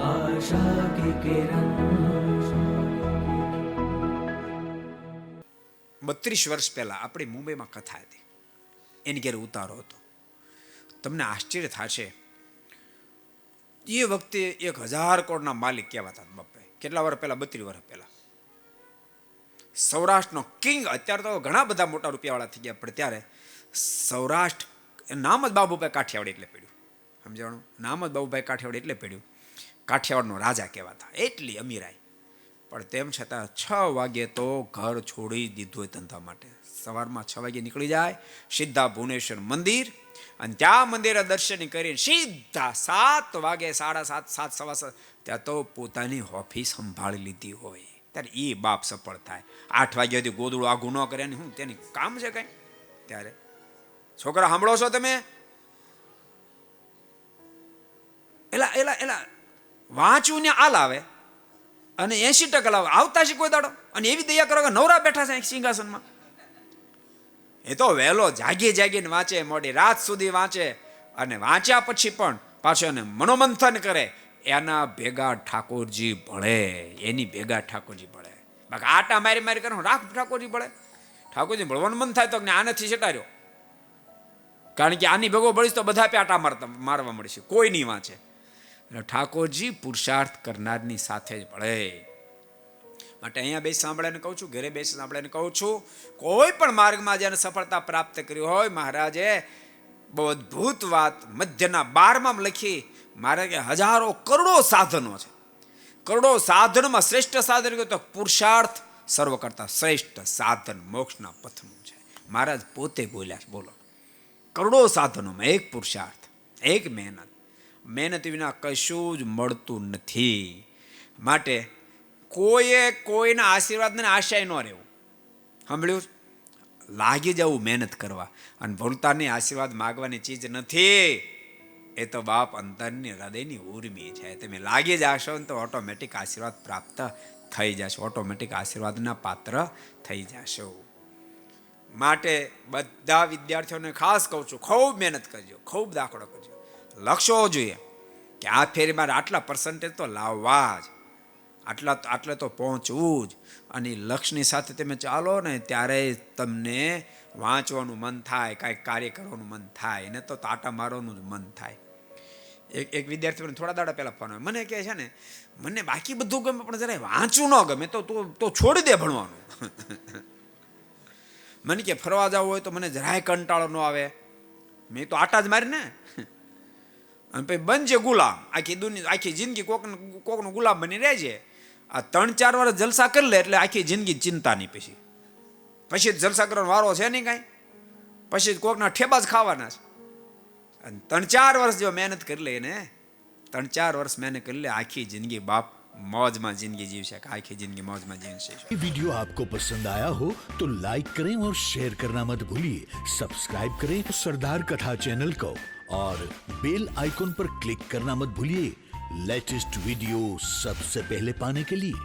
आशा की किरण। 32 વર્ષ પહેલા આપણી મુંબઈમાં કથા હતી, એની ઘેર ઉતારો હતો. તમને આશ્ચર્ય થશે, એ વખતે 1000 કરોડના માલિક કહેવાતા બાપા. કેટલા વર્ષ પહેલા? 32 વર્ષ પહેલા. સૌરાષ્ટ્રનો કિંગ. અત્યારે તો ઘણા બધા મોટા રૂપિયાવાળા થઈ ગયા, પણ ત્યારે સૌરાષ્ટ્ર નામ જ બાબુભાઈ કાઠિયાવાડી એટલે પડ્યું. સમજાણું? નામ જ બાબુભાઈ કાઠિયાવાડી એટલે પડ્યું. કાઠિયાવાડનો રાજા કહેવાતા, એટલી અમીરાઈ. પણ તેમ છતાં 6 વાગે તો ઘર છોડી દીધું હોય ધંધા માટે. સવારમાં 6 વાગે નીકળી જાય, સીધા ભુવનેશ્વર મંદિર, અને ત્યાં મંદિરે દર્શન કરીને સીધા 7 વાગે, 7:30, 7, સવા 7 ત્યાં તો પોતાની ઓફિસ સંભાળી લીધી હોય. ત્યારે એ બાપ સફળ થાય. 8 વાગ્યા સુધી ગોદડું આઘું ન કરે ને હું તેની કામ છે કઈ? ત્યારે છોકરા સાંભળો છો તમે? એલા વાંચવું ને આલ આવે અને 80% લાવે, આવતા છે કોઈ દાડો. અને એવી દયા કરો કે નવરા બેઠા છે સિંહાસનમાં. એ તો વહેલો જાગીને વાંચે, મોડી રાત સુધી વાંચે, અને વાંચ્યા પછી પણ પાછો એને મનોમંથન કરે. એના ભેગા ઠાકોરજી ભળે, એની ભેગા ઠાકોરજી ભળે. બાકી આટા મારી કરો રાખ ઠાકોરજી ભળે. ઠાકોરજી ભળવાનું મન થાય તો આનેથી ચટાર્યો, કારણ કે આની ભેગો ભળીશ તો બધા આટા મારવા મળશે, કોઈ નહીં વાંચે. એટલે ઠાકોરજી પુરુષાર્થ કરનારની સાથે જ ભળે. માટે અહીંયા બેસી સાંભળાને કહું છું, ઘરે બેસી સાંભળાને કહું છું, કોઈ પણ માર્ગમાં જેને સફળતા પ્રાપ્ત કરી હોય, મહારાજે બહુ અદ્ભુત વાત મધ્યના 12માં લખી. મહારાજ કે હજારો કરોડો સાધનો છે, કરોડો સાધનમાં શ્રેષ્ઠ સાધન કહ્યું તો પુરુષાર્થ સર્વ કરતા શ્રેષ્ઠ સાધન મોક્ષના પથનું છે. મહારાજ પોતે બોલ્યા છે. બોલો, કરોડો સાધનોમાં એક પુરુષાર્થ, એક મહેનત. મહેનત વિના કશું જ મળતું નથી. માટે કોઈના આશીર્વાદને આશાય ન રહેવું. સાંભળ્યું? લાગી જવું મહેનત કરવા. અને ભૂલતાની આશીર્વાદ માગવાની ચીજ નથી, એ તો બાપ અંતરની હૃદયની ઉર્મી છે. તમે લાગી જશો ને તો ઓટોમેટિક આશીર્વાદ પ્રાપ્ત થઈ જશો, ઓટોમેટિક આશીર્વાદના પાત્ર થઈ જશો. માટે બધા વિદ્યાર્થીઓને ખાસ કહું છું, ખૂબ મહેનત કરજો, ખૂબ દાખલો કરજો. લક્ષ્ય હોવો જોઈએ કે આ ફેરી મારે આટલા પર્સન્ટેજ તો લાવવા જ, આટલે તો પહોંચવું જ. અને લક્ષ્યની સાથે તમે ચાલો ને ત્યારે તમને વાંચવાનું મન થાય, કાંઈક કાર્ય કરવાનું મન થાય, એને તો તાટા મારવાનું જ મન થાય. એક વિદ્યાર્થી મને થોડા દાડા પહેલા ફોન આવ્યો, મને કહે છે ને, મને બાકી બધું ગમે પણ જરા વાંચવું ન ગમે, તો છોડી દે ભણવાનું. મને કે ફરવા જવું હોય તો મને જરાય કંટાળો ન આવે, મેં તો આટા જ મારી ને. અને પછી બનજે ગુલામ, આખી જિંદગી કોકનો ગુલામ બની રહેજે. આ 3-4 વર્ષ જલસા કરી લે એટલે આખી જિંદગી ચિંતા નહીં. પછી જલસા કરવાનો વારો છે નહીં કાંઈ, પછી કોકના ઠેબા જ ખાવાના છે. અને 3-4 વર્ષ જો મહેનત કરી લે ને, 3-4 વર્ષ મહેનત કરી લે, આખી જિંદગી બાપ मौज में जिंदगी जीव से, आखी जिंदगी मौज में जीव से। ये वीडियो आपको पसंद आया हो तो लाइक करें और शेयर करना मत भूलिए। सब्सक्राइब करें सरदार कथा चैनल को और बेल आइकॉन पर क्लिक करना मत भूलिए लेटेस्ट वीडियो सबसे पहले पाने के लिए।